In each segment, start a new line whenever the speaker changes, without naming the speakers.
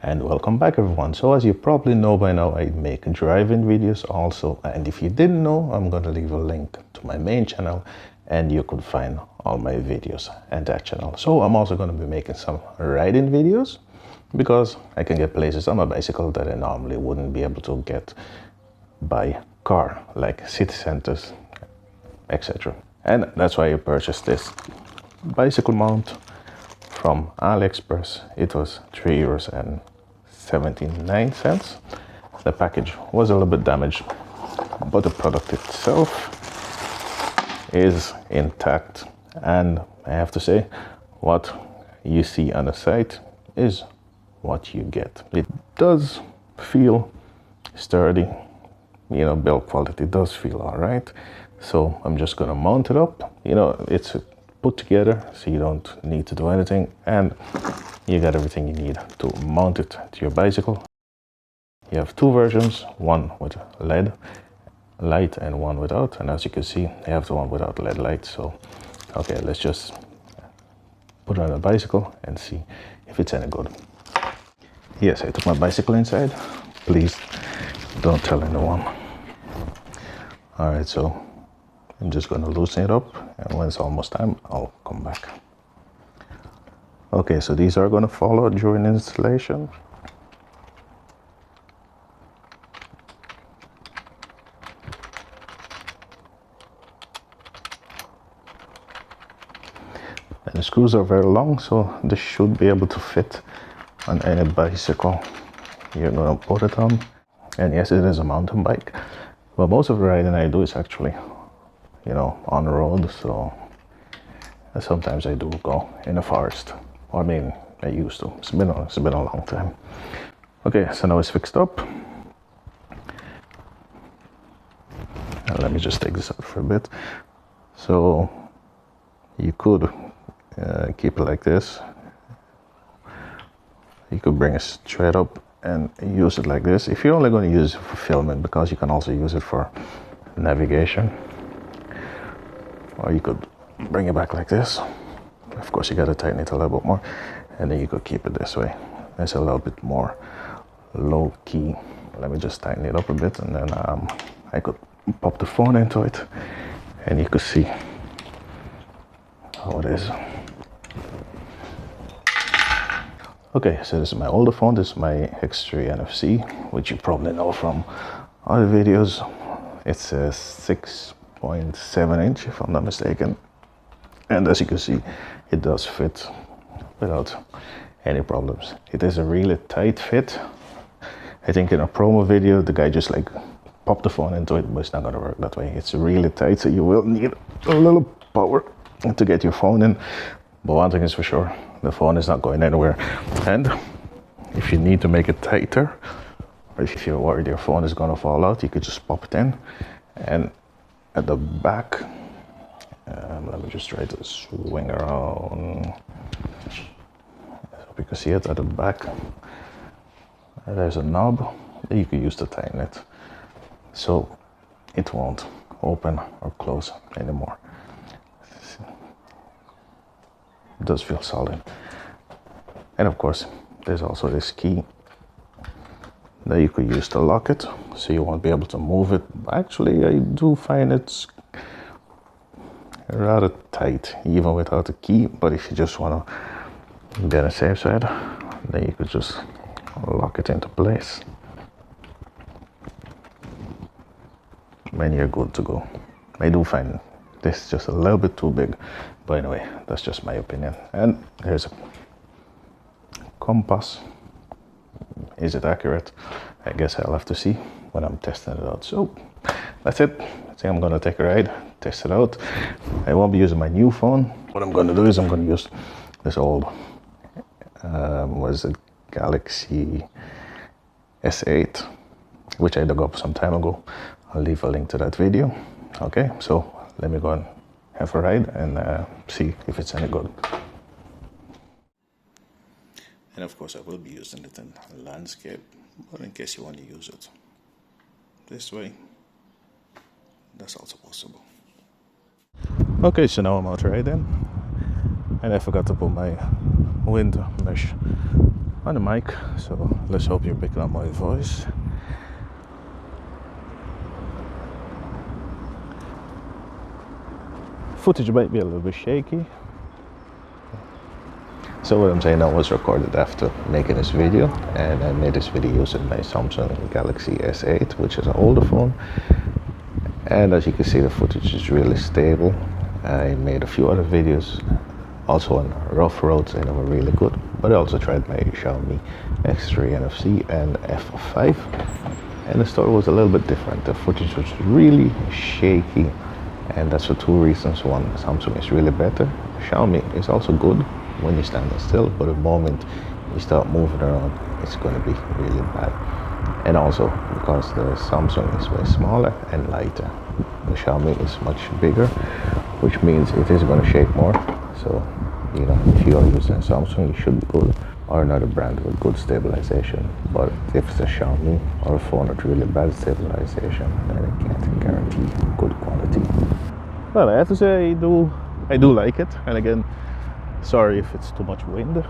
And welcome back everyone. So as you probably know by now, I make driving videos also, and if you didn't know, I'm going to leave a link to my main channel and you could find all my videos at that channel. So I'm also going to be making some riding videos because I can get places on my bicycle that I normally wouldn't be able to get by car, like city centers, etc. And that's why I purchased this bicycle mount from AliExpress. It was €3.79. The package was a little bit damaged, but the product itself is intact. And I have to say, what you see on the site is what you get. It does feel sturdy, you know, build quality does feel all right. So I'm just gonna mount it up. You know, it's put together, so you don't need to do anything, and you got everything you need to mount it to your bicycle. You have two versions, one with LED light and one without, and as you can see, I have the one without LED light. So okay, let's just put it on a bicycle and see if it's any good. Yes, I took my bicycle inside. Please don't tell anyone. All right, so I'm just going to loosen it up, and when it's almost time, I'll come back. Okay, so these are going to follow during installation. And the screws are very long, so this should be able to fit on any bicycle you're going to put it on. And yes, it is a mountain bike, but most of the riding I do is actually, you know, on the road. So sometimes I do go in the forest, or I mean, I used to. It's been a long time. Okay, so now it's fixed up. And let me just take this out for a bit. So you could keep it like this. You could bring it straight up and use it like this. If you're only going to use it for filming, because you can also use it for navigation. Or you could bring it back like this. Of course, you got to tighten it a little bit more, and then you could keep it this way. It's a little bit more low key. Let me just tighten it up a bit, and then I could pop the phone into it, and you could see how it is. Okay, so this is my older phone. This is my X3 NFC, which you probably know from other videos. It's a 6.7 inch, if I'm not mistaken. And as you can see, it does fit without any problems. It is a really tight fit. I think in a promo video, the guy just like popped the phone into it, but it's not gonna work that way. It's really tight, so you will need a little power to get your phone in. But one thing is for sure, the phone is not going anywhere. And if you need to make it tighter, or if you're worried your phone is gonna fall out, you could just pop it in. And at the back, let me just try to swing around. I hope you can see it at the back. There's a knob that you can use to tighten it, so it won't open or close anymore. It does feel solid. And of course, there's also this key that you could use to lock it, so you won't be able to move it. Actually, I do find it's rather tight even without a key, but if you just want to be on the safe side, then you could just lock it into place, then you're good to go. I do find this just a little bit too big, but anyway, that's just my opinion. And here's a compass. Is it accurate? I guess I'll have to see when I'm testing it out. So that's it. I think I'm gonna take a ride, test it out. I won't be using my new phone. What I'm gonna do is I'm gonna use this old, was it Galaxy S8, which I dug up some time ago. I'll leave a link to that video. Okay, so let me go and have a ride and see if it's any good. And of course I will be using it in landscape, but in case you want to use it this way, that's also possible. Okay, so now I'm out riding, and I forgot to put my wind mesh on the mic, so let's hope you're picking up my voice. Footage might be a little bit shaky. So what I'm saying now was recorded after making this video, and I made this video using my Samsung Galaxy S8, which is an older phone. And as you can see, the footage is really stable. I made a few other videos also on rough roads and they were really good. But I also tried my Xiaomi X3 NFC and F5, and the story was a little bit different. The footage was really shaky, and that's for two reasons. One, Samsung is really better. Xiaomi is also good when you're standing still, but the moment you start moving around, it's going to be really bad. And also because the Samsung is way smaller and lighter, the Xiaomi is much bigger, which means it is going to shake more. So, you know, if you are using Samsung, you should go or another brand with good stabilization. But if it's a Xiaomi or a phone with really bad stabilization, then I can't guarantee good quality. Well, I have to say I do like it. And again, sorry if it's too much wind.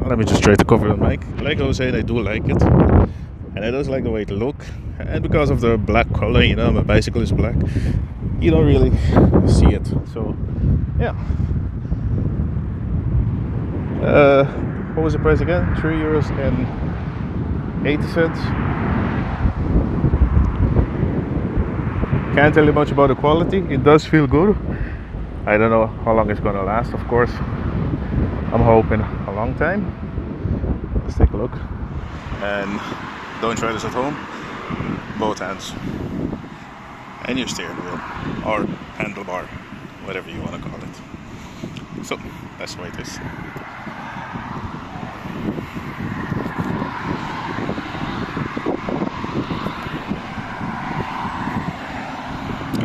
Let me just try to cover the mic. Like I was saying, I do like it. And I just like the way it looks. And because of the black color, you know, my bicycle is black, you don't really see it. So, yeah. What was the price again? €3.80. Can't tell you much about the quality. It does feel good. I don't know how long it's gonna last, of course. I'm hoping a long time. Let's take a look. And don't try this at home. Both hands. And your steering wheel. Or handlebar. Whatever you want to call it. So, that's the way it is.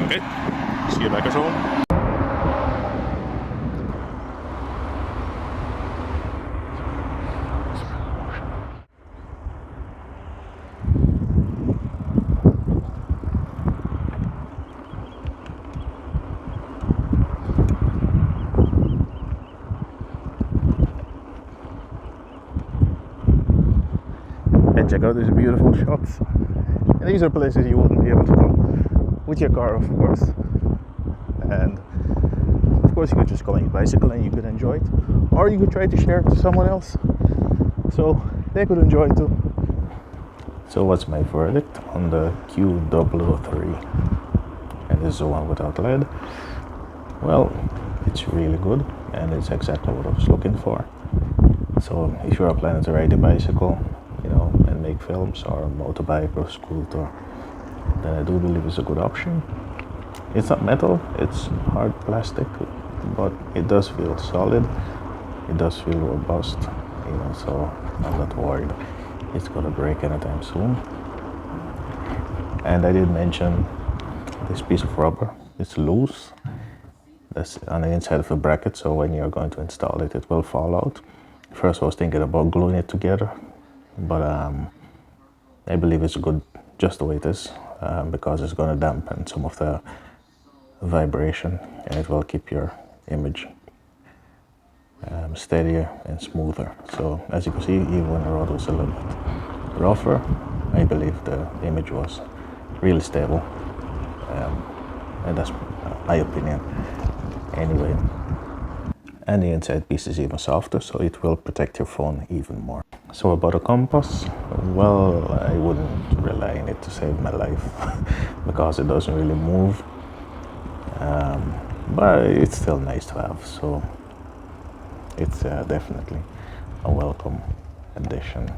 Okay. See you back at home. And check out these beautiful shots. And these are places you wouldn't be able to go with your car, of course. And of course you could just go on your bicycle and you could enjoy it. Or you could try to share it to someone else, so they could enjoy it too. So what's my verdict on the Q-003? And this is the one without LED. Well, it's really good, and it's exactly what I was looking for. So if you are planning to ride a bicycle, you know, and make films, or a motorbike or scooter, then I do believe it's a good option. It's not metal, it's hard plastic, but it does feel solid. It does feel robust, you know, so I'm not worried it's gonna break anytime soon. And I did mention this piece of rubber. It's loose. That's on the inside of the bracket, so when you're going to install it, it will fall out. First I was thinking about gluing it together, but I believe it's good just the way it is, because it's going to dampen some of the vibration, and it will keep your image steadier and smoother. So as you can see, even when the road was a little bit rougher, I believe the image was really stable, and that's my opinion anyway. And the inside piece is even softer, so it will protect your phone even more. So about a compass, well, I wouldn't rely on it to save my life because it doesn't really move, but it's still nice to have, so it's definitely a welcome addition.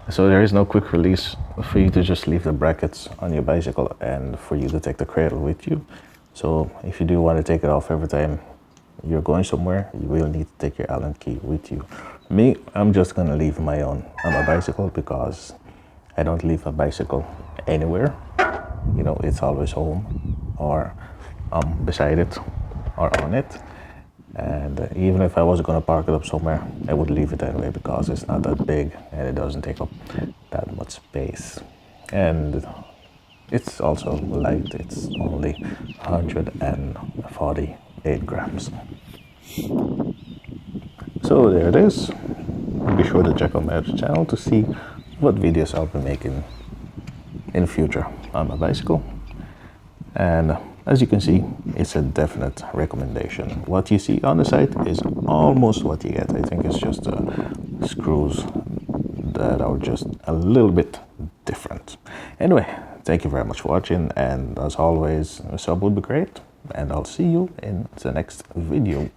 So there is no quick release for you to just leave the brackets on your bicycle and for you to take the cradle with you. So if you do want to take it off every time you're going somewhere, you will need to take your Allen key with you. Me, I'm just gonna leave my own on my bicycle because I don't leave a bicycle anywhere. You know, it's always home or beside it or on it. And even if I was gonna park it up somewhere, I would leave it anyway because it's not that big and it doesn't take up that much space. And it's also light. It's only 140 8 grams. So there it is. Be sure to check out my other channel to see what videos I'll be making in the future on my bicycle. And as you can see, it's a definite recommendation. What you see on the site is almost what you get. I think it's just screws that are just a little bit different. Anyway, thank you very much for watching, and as always, a sub would be great, and I'll see you in the next video.